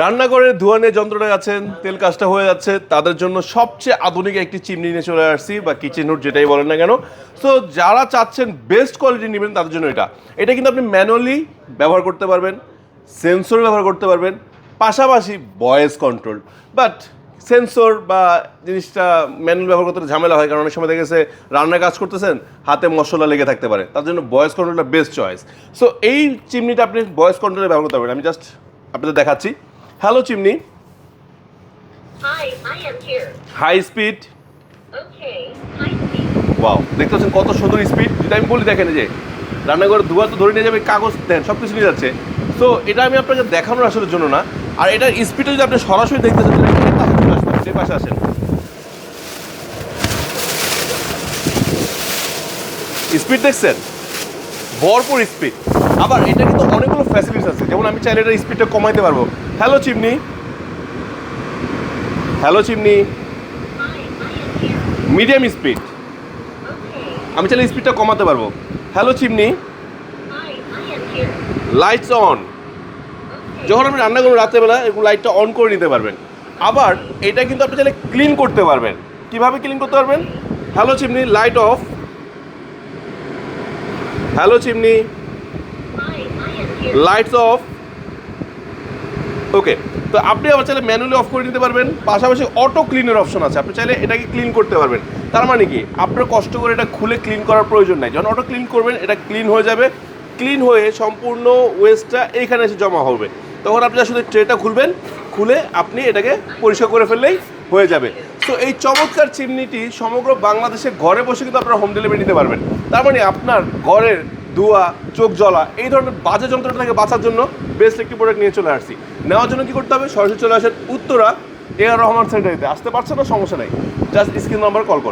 রান্নাঘরের ধোঁয়ানের যন্ত্রটা আছেন, তেল কাজটা হয়ে যাচ্ছে, তাদের জন্য সবচেয়ে আধুনিক একটি চিমনি নিয়ে চলে আসছি, বা কিচেন হুড যেটাই বলেন না কেন। সো যারা চাচ্ছেন বেস্ট কোয়ালিটি নেবেন তাদের জন্য এটা কিন্তু আপনি ম্যানুয়ালি ব্যবহার করতে পারবেন, সেন্সর ব্যবহার করতে পারবেন, পাশাপাশি ভয়েস কন্ট্রোল। বাট সেন্সর বা জিনিসটা ম্যানুয়াল ব্যবহার করতে ঝামেলা হয়, কারণ অনেক সময় দেখেছে রান্নার কাজ করতেছেন, হাতে মশলা লেগে থাকতে পারে, তার জন্য ভয়েস কন্ট্রোলটা বেস্ট চয়েস। সো এই চিমনিটা আপনি ভয়েস কন্ট্রোলে ব্যবহার করতে পারবেন। আমি জাস্ট আপনাদের দেখাচ্ছি। Hello chimney. Hi, I am here. High speed. Okay, high speed. Wow, দেখতে পাচ্ছেন কত সুন্দর স্পিড। যদি আমি বলি দেখেন, যে রান্নাঘরে ধোয়া তো ধরে নিয়ে যাবে, কাগজ দেন সব কিছু নিয়ে যাচ্ছে। তো এটা আমি আপনাকে দেখানোর আসলে জন্য না, আর এটার স্পিডটা যদি আপনি সরাসরি দেখতে চান যে পাশে আসেন, স্পিড দেখছেন, ভরপুর স্পিড। আবার এটা কিন্তু অনেকগুলো ফ্যাসিলিটিস আছে, যেমন আমি চাইলে এটার স্পিডটা কমাইতে পারবো। Hello chimney. Hello chimney. Hi, I am here. Medium speed. Okay. আমি চাইলে স্পিডটা কমাতে পারবো। Hello chimney. Hi, I am here. Lights on. Okay. যখন আপনি রান্না করবেন রাত্রেবেলা, এগুলো লাইটটা অন করে নিতে পারবেন। আবার এটা কিন্তু আপনি চাইলে ক্লিন করতে পারবেন। কিভাবে ক্লিন করতে পারবেন? Hello chimney, light off. Hello chimney, Hi, I am here. Lights off. Okay, তো আপনি আবার চাইলে ম্যানুয়ালি অফ করে নিতে পারবেন। পাশাপাশি অটো ক্লিনের অপশন আছে, আপনি চাইলে এটাকে ক্লিন করতে পারবেন। তার মানে কি, আপনার কষ্ট করে এটা খুলে ক্লিন করার প্রয়োজন নাই। যখন অটো ক্লিন করবেন, এটা ক্লিন হয়ে যাবে। ক্লিন হয়ে সম্পূর্ণ ওয়েস্টটা এইখানে এসে জমা হবে। তখন আপনি আসলে ট্রেটা খুলবেন, খুলে আপনি এটাকে পরিষ্কার করে ফেললেই হয়ে যাবে। তো এই চমৎকার চিমনিটি সমগ্র বাংলাদেশে ঘরে বসে কিন্তু আপনারা হোম ডেলিভারি নিতে পারবেন। তার মানে আপনার ঘরের ধোঁয়া, চোখ জ্বলা, এই ধরনের বাজে যন্ত্রটা থেকে বাঁচার জন্য বেস্ট একটি প্রোডাক্ট নিয়ে চলে আসছি। নেওয়ার জন্য কী করতে হবে? সরাসরি চলে আসেন উত্তরা AR রহমান সেন্টারিতে। আসতে পারছে না, সমস্যা নেই, জাস্ট স্ক্রিন নাম্বার কল করুন।